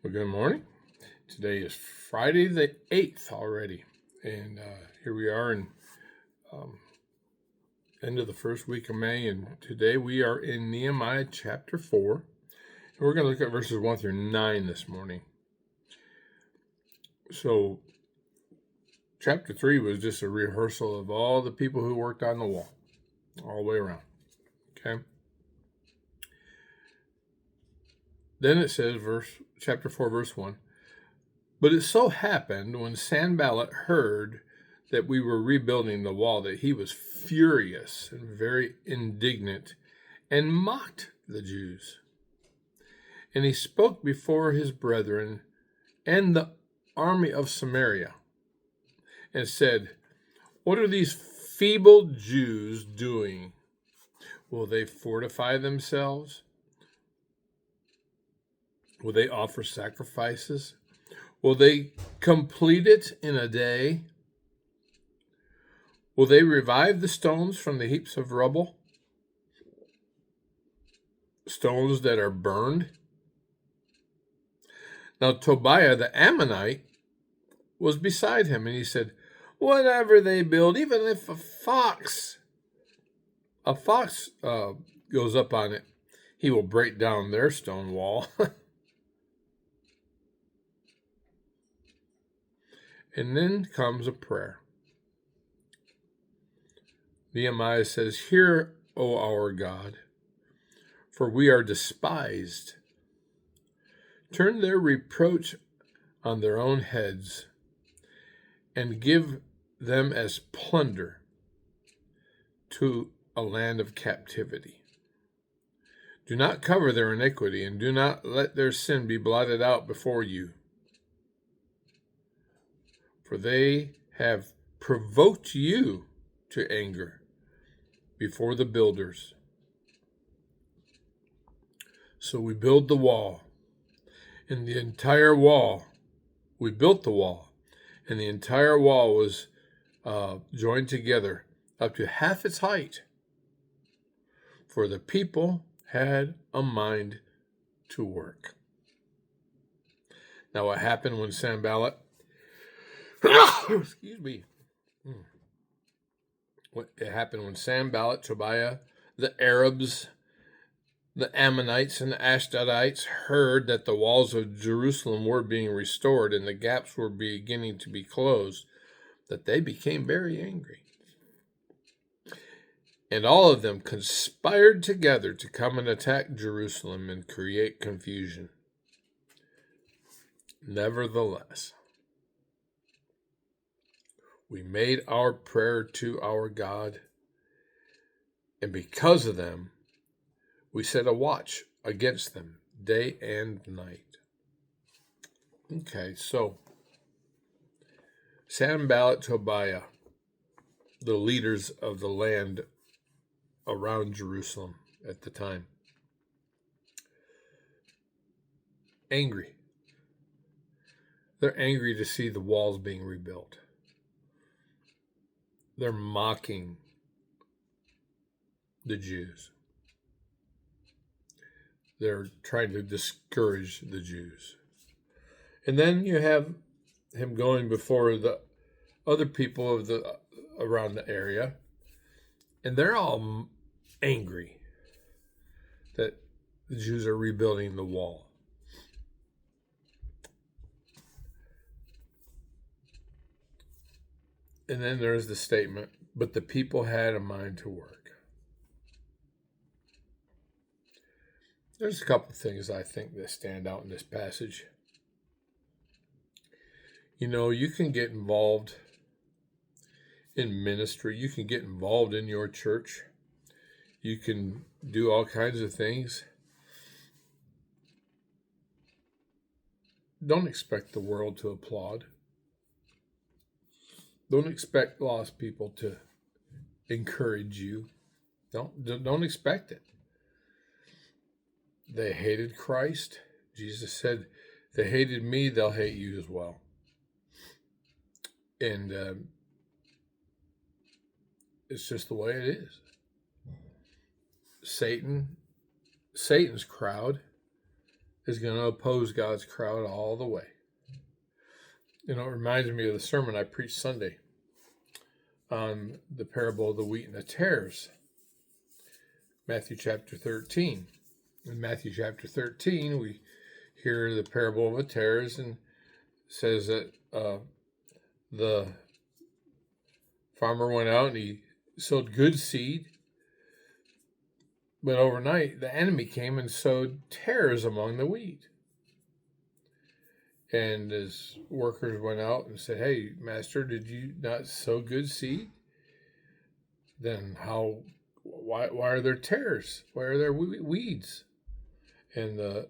Well, good morning. Today is Friday the 8th already. And here we are in um, end of the first week of May. And today we are in Nehemiah chapter 4. And we're going to look at verses 1 through 9 this morning. So chapter 3 was just a rehearsal of all the people who worked on the wall all the way around. Okay. Then it says, chapter 4, verse 1. But it so happened when Sanballat heard that we were rebuilding the wall that he was furious and very indignant and mocked the Jews. And he spoke before his brethren and the army of Samaria and said, "What are these feeble Jews doing? Will they fortify themselves? Will they offer sacrifices? Will they complete it in a day? Will they revive the stones from the heaps of rubble? Stones that are burned?" Now Tobiah the Ammonite was beside him, and he said, "Whatever they build, even if a fox goes up on it, he will break down their stone wall." And then comes a prayer. Nehemiah says, "Hear, O our God, for we are despised. Turn their reproach on their own heads, and give them as plunder to a land of captivity. Do not cover their iniquity, and do not let their sin be blotted out before you. For they have provoked you to anger before the builders." So we build the wall, and the entire wall, we built the wall, and the entire wall was joined together up to half its height, for the people had a mind to work. Now, what happened when Sanballat, excuse me, what happened when Sanballat, Tobiah, the Arabs, the Ammonites, and the Ashdodites heard that the walls of Jerusalem were being restored and the gaps were beginning to be closed, that they became very angry. And all of them conspired together to come and attack Jerusalem and create confusion. Nevertheless, we made our prayer to our God, and because of them, we set a watch against them day and night. Okay, so Sanballat, Tobiah, the leaders of the land around Jerusalem at the time, angry. They're angry to see the walls being rebuilt. They're mocking the Jews. They're trying to discourage the Jews. And then you have him going before the other people of the around the area, and they're all angry that the Jews are rebuilding the wall. And then there's the statement, "But the people had a mind to work." There's a couple of things I think that stand out in this passage. You know, you can get involved in ministry. You can get involved in your church. You can do all kinds of things. Don't expect the world to applaud. Don't expect lost people to encourage you. Don't expect it. They hated Christ. Jesus said, "They hated me, they'll hate you as well." And it's just the way it is. Satan's crowd is going to oppose God's crowd all the way. It reminds me of the sermon I preached Sunday on the parable of the wheat and the tares, Matthew chapter 13. In Matthew chapter 13, we hear the parable of the tares, and says that the farmer went out and he sowed good seed, but overnight the enemy came and sowed tares among the wheat. And his workers went out and said, "Hey, master, did you not sow good seed? Then why are there tares? Why are there weeds?" And the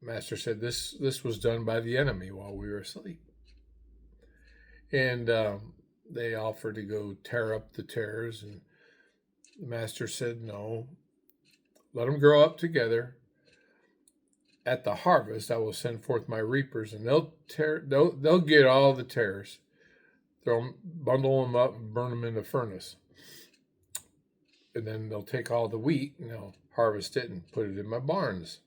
master said, this was done by the enemy while we were asleep. And they offered to go tear up the tares, and the master said, "No, let them grow up together. At the harvest, I will send forth my reapers, and they'll get all the tares. They'll bundle them up and burn them in the furnace. And then they'll take all the wheat and they'll harvest it and put it in my barns."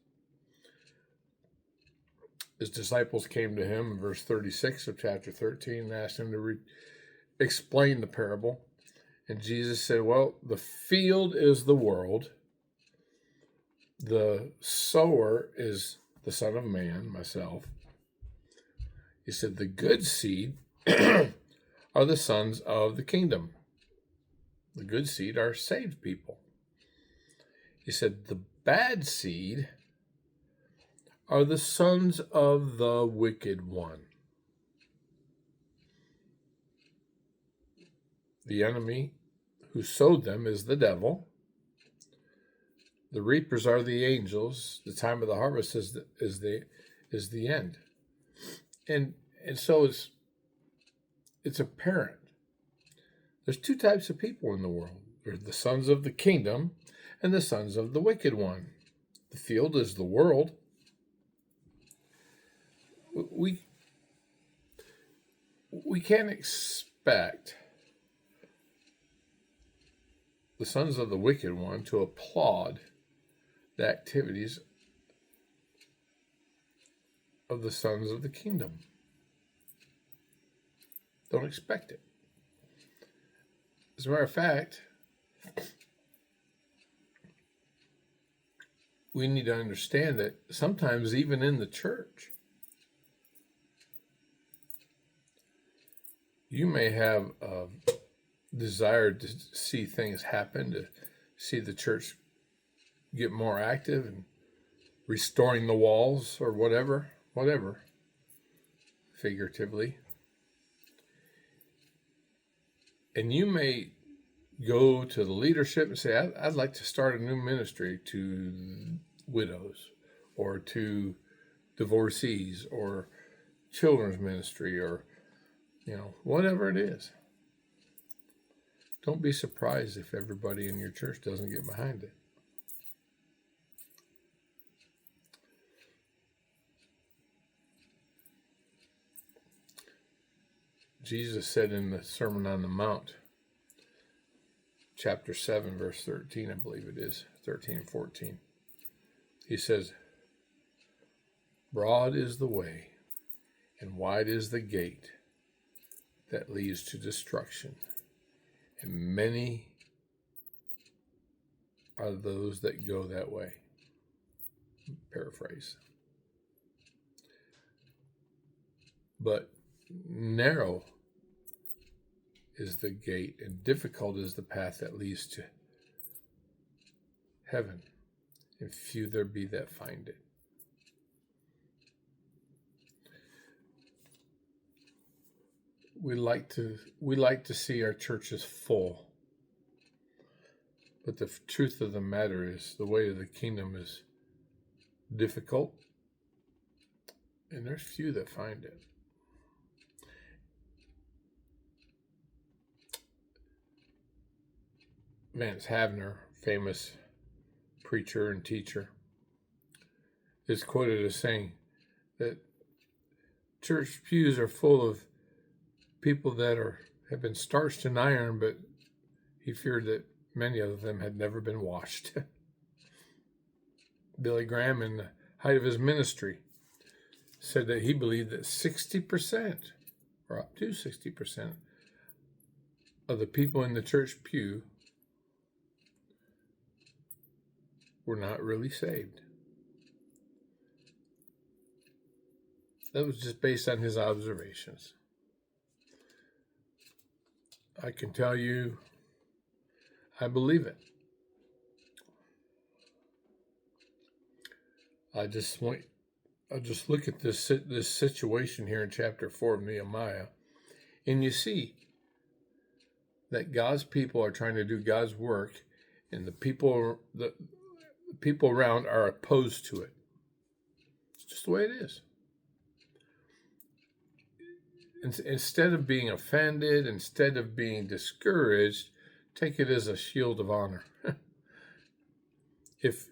His disciples came to him in verse 36 of chapter 13 and asked him to explain the parable. And Jesus said, "Well, the field is the world. The sower is the Son of Man, myself." He said, "The good seed are the sons of the kingdom. The good seed are saved people." He said, "The bad seed are the sons of the wicked one." The enemy who sowed them is the devil. The reapers are the angels. The time of the harvest is the end. And so it's apparent. There's two types of people in the world. There's the sons of the kingdom and the sons of the wicked one. The field is the world. We can't expect the sons of the wicked one to applaud the activities of the sons of the kingdom. Don't expect it. As a matter of fact, we need to understand that sometimes even in the church, you may have a desire to see things happen, to see the church get more active and restoring the walls or whatever, figuratively. And you may go to the leadership and say, I'd like to start a new ministry to widows or to divorcees or children's ministry or, whatever it is. Don't be surprised if everybody in your church doesn't get behind it. Jesus said in the Sermon on the Mount, chapter 7, verse 13, I believe it is, 13 and 14. He says, "Broad is the way, and wide is the gate that leads to destruction, and many are those that go that way." Paraphrase. But narrow is the gate, and difficult is the path that leads to heaven, and few there be that find it. We like to see our churches full, but the truth of the matter is the way of the kingdom is difficult, and there's few that find it. Vance Havner, famous preacher and teacher, is quoted as saying that church pews are full of people that have been starched in iron, but he feared that many of them had never been washed. Billy Graham in the height of his ministry, said that he believed that 60%, or up to 60%, of the people in the church pew were not really saved. That was just based on his observations. I can tell you, I believe it. I'll just look at this situation here in chapter 4 of Nehemiah, and you see that God's people are trying to do God's work, and the people around are opposed to it. It's just the way it is. Instead of being offended, instead of being discouraged, take it as a shield of honor. If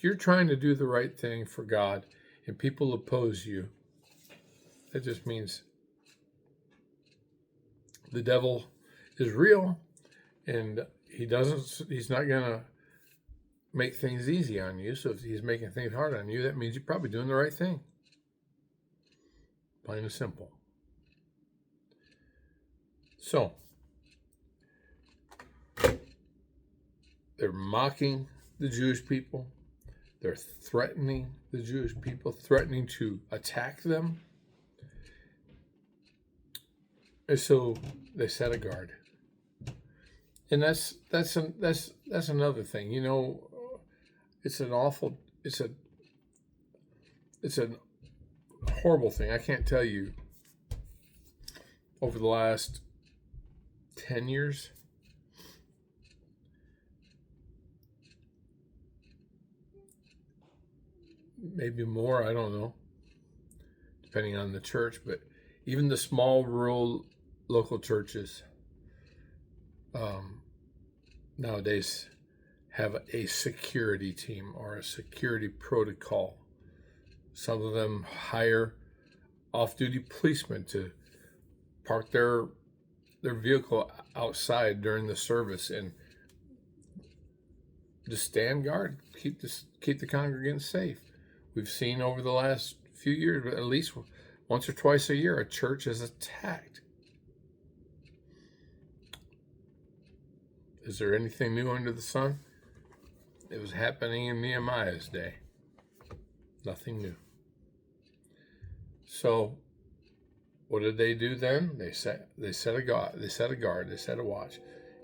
you're trying to do the right thing for God and people oppose you, that just means the devil is real, and he's not gonna make things easy on you. So if he's making things hard on you, that means you're probably doing the right thing. Plain and simple. So they're mocking the Jewish people. They're threatening the Jewish people, threatening to attack them. And so they set a guard. And that's another thing. You know, it's a horrible thing. I can't tell you, over the last 10 years, maybe more, I don't know, depending on the church, but even the small rural local churches nowadays have a security team or a security protocol. Some of them hire off-duty policemen to park their vehicle outside during the service and just stand guard, keep the congregants safe. We've seen over the last few years, at least once or twice a year, a church is attacked. Is there anything new under the sun? It was happening in Nehemiah's day. Nothing new. So, what did they do then? They set a guard, they set a watch,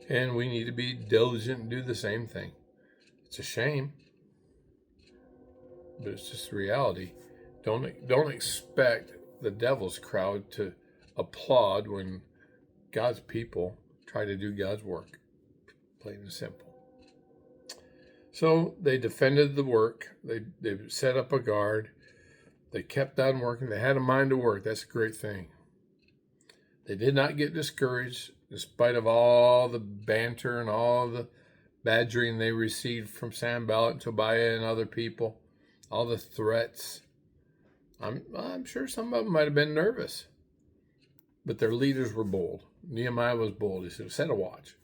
and we need to be diligent and do the same thing. It's a shame, but it's just reality. Don't expect the devil's crowd to applaud when God's people try to do God's work. Plain and simple. So they defended the work. They set up a guard. They kept on working. They had a mind to work. That's a great thing. They did not get discouraged in spite of all the banter and all the badgering they received from Sanballat and Tobiah and other people, all the threats. I'm sure some of them might have been nervous, but their leaders were bold. Nehemiah was bold. He said, set a watch.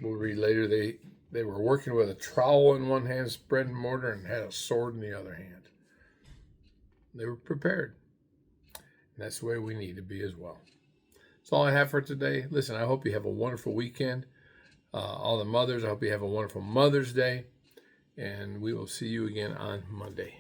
We'll read later they were working with a trowel in one hand, spreading mortar, and had a sword in the other hand. They were prepared. And that's the way we need to be as well. That's all I have for today. Listen, I hope you have a wonderful weekend. All the mothers, I hope you have a wonderful Mother's Day. And we will see you again on Monday.